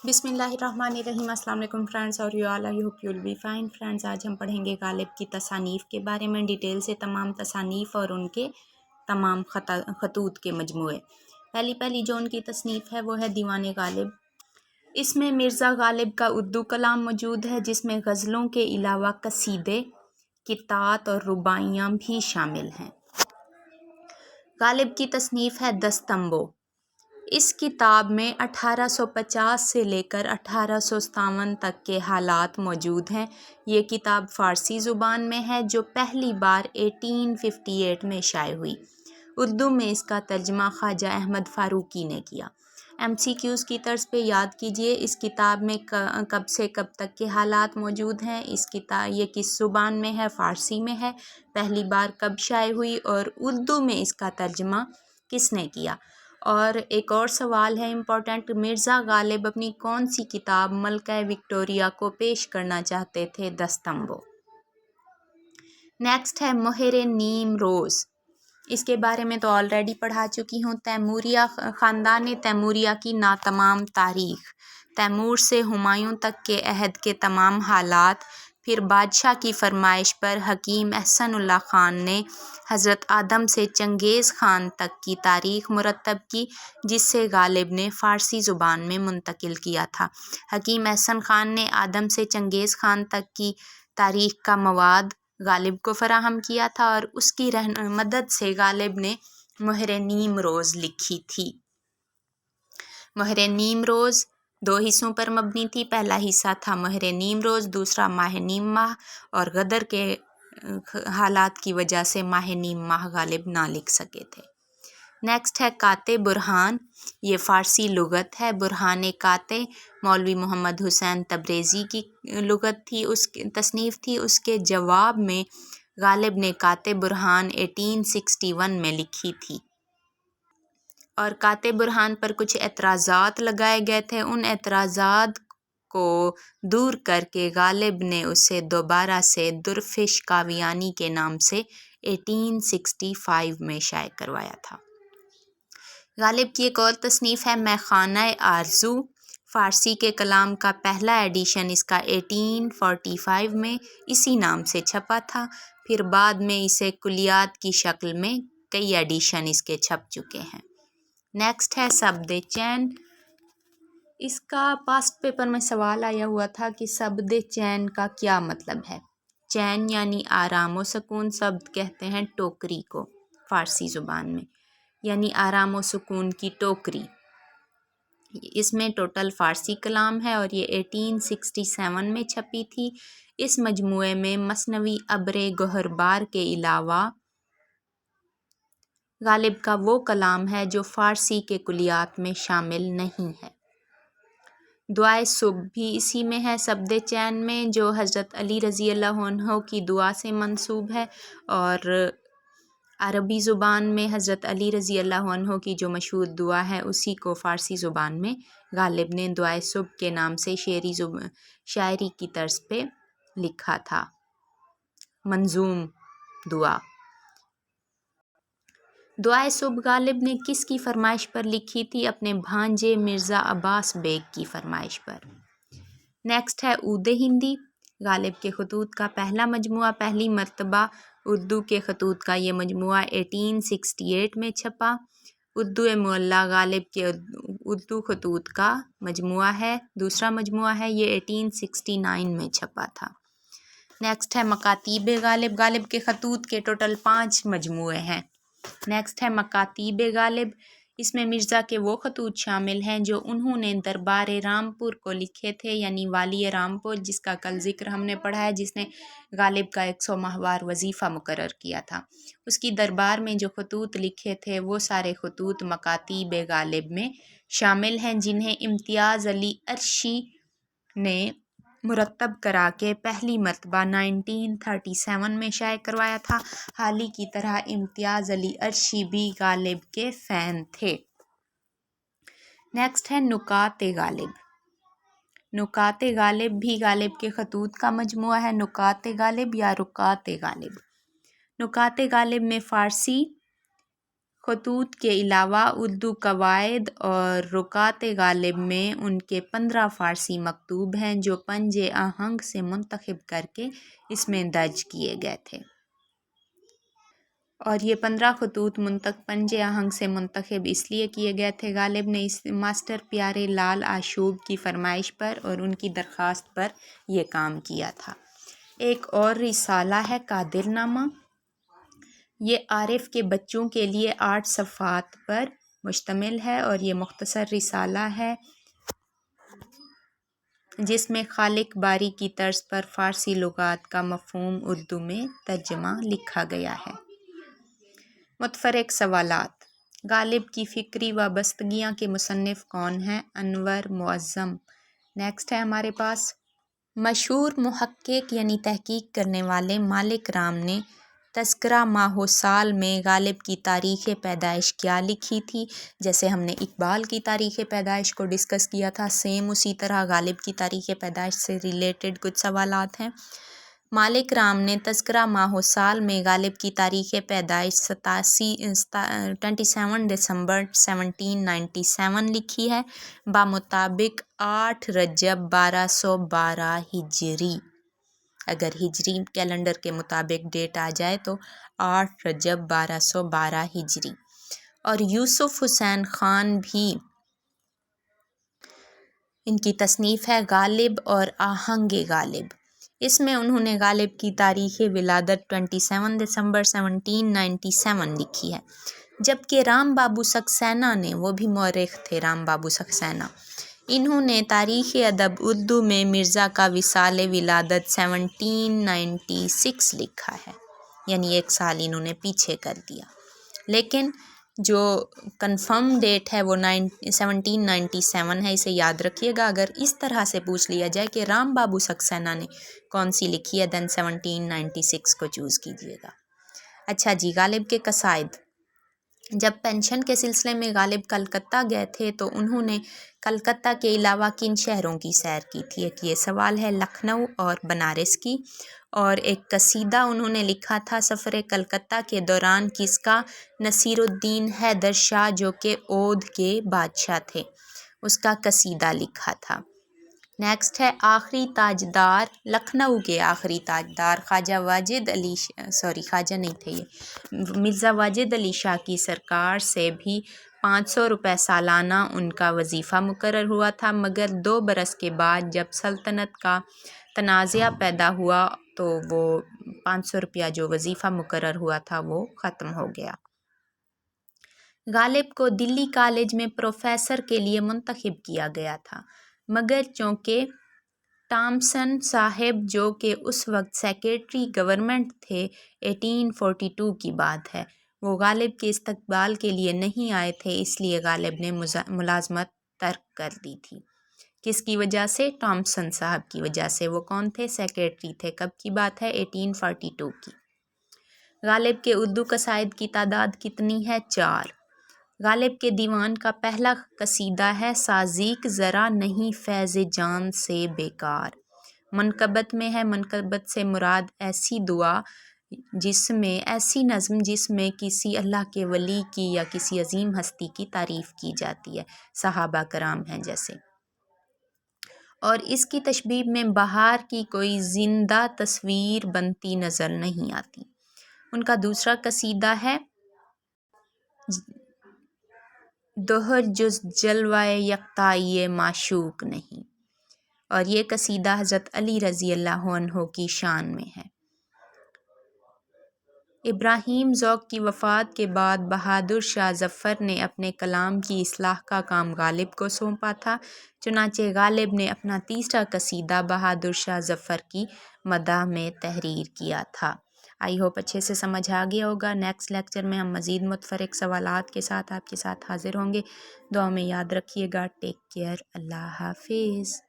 बिस्मिल्लाहिर्रहमानिर्रहीम। अस्सलाम वालेकुम फ्रेंड्स और you all, I hope you will be fine friends. आज हम पढ़ेंगे गालिब की तसानीफ़ के बारे में डिटेल से, तमाम तसानीफ़ और उनके तमाम खतूत के मजमूए। पहली जो उनकी तसनीफ़ है वो है दीवान गालिब। इसमें मिर्ज़ा गालिब का उर्दू कलाम मौजूद है जिसमें गज़लों के अलावा कसीदे, कितात और रुबाइयाँ भी शामिल हैं। गालिब की तसनीफ़ है दस्तंबो। इस किताब में 1850 से लेकर 1857 तक के हालात मौजूद हैं। ये किताब फ़ारसी ज़ुबान में है जो पहली बार 1858 में शाये हुई। उर्दू में इसका तर्जमा ख्वाजा अहमद फ़ारूकी ने किया। MCQs की तर्ज पे याद कीजिए, इस किताब में कब से कब तक के हालात मौजूद हैं। ये किस ज़ुबान में है? फ़ारसी में है। पहली बार कब शाये हुई और उर्दू में इसका तर्जमा किसने किया? और एक और सवाल है इम्पोर्टेंट, मिर्ज़ा गालिब अपनी कौन सी किताब मलका विक्टोरिया को पेश करना चाहते थे? दस्तंबो। नेक्स्ट है मोहरे नीम रोज़। इसके बारे में तो ऑलरेडी पढ़ा चुकी हूँ। तैमूरिया ख़ानदान तैमूरिया की नातमाम तारीख़, तैमूर से हुमायूं तक के अहद के तमाम हालात, फिर बादशाह की फरमाइश पर हकीम एहसनुल्लाह ख़ान ने हज़रत आदम से चंगेज़ ख़ान तक की तारीख़ मुरतब की, जिससे गालिब ने फ़ारसी ज़ुबान में मुंतकिल किया था। हकीम एहसन ख़ान ने आदम से चंगेज़ ख़ान तक की तारीख़ का मवाद गालिब को फ़राहम किया था और उसकी मदद से गालिब ने मोहरे नीम रोज़ लिखी थी। मोहरे नीम रोज़ 2 हिस्सों पर मबनी थी। पहला हिस्सा था मोहरे नीम रोज़, दूसरा माह नीम माह, और गदर के हालात की वजह से माह नीम माह गालिब ना लिख सके थे। नेक्स्ट है काते बुरहान। ये फ़ारसी लुगत है। बुरहान काते मौलवी मोहम्मद हुसैन तब्रेज़ी की लुगत थी, उसकी तसनीफ़ थी। उसके जवाब में गालिब ने काते बुरहान 1861 में लिखी थी और काते बुरहान पर कुछ एतराज़ात लगाए गए थे। उन एतराज़ात को दूर करके गालिब ने उसे दोबारा से दुर्फिश कावियानी के नाम से 1865 में शाये करवाया था। गालिब की एक और तसनीफ़ है मैखाना आरज़ू। फ़ारसी के कलाम का पहला एडिशन इसका 1845 में इसी नाम से छपा था। फिर बाद में इसे कुलियात की शक्ल में कई एडिशन इसके छप चुके हैं। नेक्स्ट है शब्द चैन। इसका पास्ट पेपर में सवाल आया हुआ था कि शब्द चैन का क्या मतलब है। चैन यानी आराम व सुकून, शब्द कहते हैं टोकरी को फ़ारसी ज़ुबान में, यानी आराम व सुकून की टोकरी। इसमें टोटल फ़ारसी कलाम है और ये 1867 में छपी थी। इस मजमूए में मसनवी अब्रे गोहरबार के अलावा गालिब का वो कलाम है जो फ़ारसी के कुलियात में शामिल नहीं है। दुआए सुबह भी इसी में है, शब्द चैन में, जो हज़रत अली रज़ी अल्लाह अन्हु की दुआ से मंसूब है। और अरबी ज़ुबान में हज़रत अली रज़ी अल्लाह अन्हु की जो मशहूर दुआ है उसी को फ़ारसी ज़ुबान में गालिब ने दुआए सुबह के नाम से शायरी की तर्ज पे लिखा था, मंजूम दुआ। दुआए सुबह गालिब ने किसकी फरमाइश पर लिखी थी? अपने भांजे मिर्ज़ा अब्बास बेग की फरमाइश पर। नेक्स्ट है ऊदे हिंदी। गालिब के खतूत का पहला मजमुआ, पहली मरतबा उर्दू के खतूत का ये मजमुआ 1868 में छपा। उर्दू मुअल्ला गालिब के उर्दू खतूत का मजमुआ है, दूसरा मजमुआ है, ये 1869 में छपा था। नेक्स्ट है मकातीब गालिब। गालिब के खतूत के टोटल 5 मजमुए हैं। नेक्स्ट है मकातीब गालिब। इसमें मिर्ज़ा के वो खतूत शामिल हैं जो उन्होंने दरबार रामपुर को लिखे थे, यानी वाली रामपुर जिसका कल ज़िक्र हमने पढ़ा है, जिसने गालिब का 100 माहवार वजीफ़ा मुकर्रर किया था। उसकी दरबार में जो खतूत लिखे थे वो सारे खतूत मकातीब गालिब में शामिल हैं, जिन्हें इम्तियाज़ अली अर्शी ने मुरतब करा के पहली मरतबा 1937 में शाये करवाया था। हाल ही की तरह इम्तियाज़ अली अर्शी भी गालिब के फ़ैन थे। नेक्स्ट है नुकात गालिब। नुकात गालिब भी गालिब के खतूत का मजमुआ है। नुकात गालिब या रुकात गालिब। नुकात गालिब में फ़ारसी خطوط کے علاوہ اردو قواعد اور رکات غالب میں ان کے 15 فارسی مکتوب ہیں جو پنج آہنگ سے منتخب کر کے اس میں درج کیے گئے تھے، اور یہ 15 خطوط پنج آہنگ سے منتخب اس لیے کیے گئے تھے۔ غالب نے اس ماسٹر پیارے لال آشوب کی فرمائش پر اور ان کی درخواست پر یہ کام کیا تھا۔ ایک اور رسالہ ہے قادر نامہ، یہ عارف کے بچوں کے لیے 8 صفحات پر مشتمل ہے اور یہ مختصر رسالہ ہے جس میں خالق باری کی طرز پر فارسی لغات کا مفہوم اردو میں ترجمہ لکھا گیا ہے۔ متفرق سوالات: غالب کی فکری وابستگیاں کے مصنف کون ہیں؟ انور معظم۔ نیکسٹ ہے ہمارے پاس مشہور محقق یعنی تحقیق کرنے والے مالک رام نے تذکرہ ماہ و سال میں غالب کی تاریخ پیدائش کیا لکھی تھی؟ جیسے ہم نے اقبال کی تاریخ پیدائش کو ڈسکس کیا تھا، سیم اسی طرح غالب کی تاریخ پیدائش سے ریلیٹڈ کچھ سوالات ہیں۔ مالک رام نے تذکرہ ماہ و سال میں غالب کی تاریخ پیدائش 27 دسمبر 1797 لکھی ہے، بمطابق 8 رجب 1212 ہجری۔ اگر ہجری کیلنڈر کے مطابق ڈیٹ آ جائے تو 8 رجب 1212 ہجری۔ اور یوسف حسین خان بھی ان کی تصنیف ہے غالب اور آہنگ غالب۔ اس میں انہوں نے غالب کی تاریخ ولادت 27 دسمبر 1797 لکھی ہے، جبکہ رام بابو سکسینہ نے، وہ بھی مورخ تھے رام بابو سکسینہ، انہوں نے تاریخ ادب اردو میں مرزا کا وصال ولادت 1796 لکھا ہے، یعنی 1 سال انہوں نے پیچھے کر دیا، لیکن جو کنفرم ڈیٹ ہے وہ 1797 ہے، اسے یاد رکھیے گا۔ اگر اس طرح سے پوچھ لیا جائے کہ رام بابو سکسینہ نے کون سی لکھی ہے، دین 1796 کو چوز کیجیے گا۔ اچھا جی، غالب کے قصائد۔ جب پینشن کے سلسلے میں غالب کلکتہ گئے تھے تو انہوں نے کلکتہ کے علاوہ کن شہروں کی سیر کی تھی؟ ایک یہ سوال ہے، لکھنؤ اور بنارس کی۔ اور ایک قصیدہ انہوں نے لکھا تھا سفر کلکتہ کے دوران، کس کا؟ نصیر الدین حیدر شاہ جو کہ اودھ کے بادشاہ تھے، اس کا قصیدہ لکھا تھا۔ نیکسٹ ہے آخری تاجدار۔ لکھنؤ کے آخری تاجدار خواجہ واجد علی خواجہ نہیں تھے یہ، مرزا واجد علی شاہ کی سرکار سے بھی 500 روپے سالانہ ان کا وظیفہ مقرر ہوا تھا، مگر 2 برس کے بعد جب سلطنت کا تنازعہ پیدا ہوا تو وہ 500 روپیہ جو وظیفہ مقرر ہوا تھا وہ ختم ہو گیا۔ غالب کو دلی کالج میں پروفیسر کے لیے منتخب کیا گیا تھا، مگر چونکہ ٹامسن صاحب جو کہ اس وقت سیکریٹری گورنمنٹ تھے، 1842 کی بات ہے، وہ غالب کے استقبال کے لیے نہیں آئے تھے، اس لیے غالب نے ملازمت ترک کر دی تھی۔ کس کی وجہ سے؟ ٹامسن صاحب کی وجہ سے۔ وہ کون تھے؟ سیکریٹری تھے۔ کب کی بات ہے؟ 1842 کی۔ غالب کے اردو قصائد کی تعداد کتنی ہے؟ 4۔ غالب کے دیوان کا پہلا قصیدہ ہے سازیک ذرا نہیں فیض جان سے بیکار۔ منقبت میں ہے، منقبت سے مراد ایسی دعا جس میں، ایسی نظم جس میں کسی اللہ کے ولی کی یا کسی عظیم ہستی کی تعریف کی جاتی ہے، صحابہ کرام ہیں جیسے۔ اور اس کی تشبیہ میں بہار کی کوئی زندہ تصویر بنتی نظر نہیں آتی۔ ان کا دوسرا قصیدہ ہے دہر جز جلوہ یکتائی معشوق نہیں، اور یہ قصیدہ حضرت علی رضی اللہ عنہ کی شان میں ہے۔ ابراہیم ذوق کی وفات کے بعد بہادر شاہ ظفر نے اپنے کلام کی اصلاح کا کام غالب کو سونپا تھا، چنانچہ غالب نے اپنا تیسرا قصیدہ بہادر شاہ ظفر کی مدح میں تحریر کیا تھا۔ آئی ہوپ اچھے سے سمجھ آ گیا ہوگا۔ نیکسٹ لیکچر میں ہم مزید متفرق سوالات کے ساتھ آپ کے ساتھ حاضر ہوں گے۔ دعا میں یاد رکھیے گا۔ Take care. اللہ حافظ۔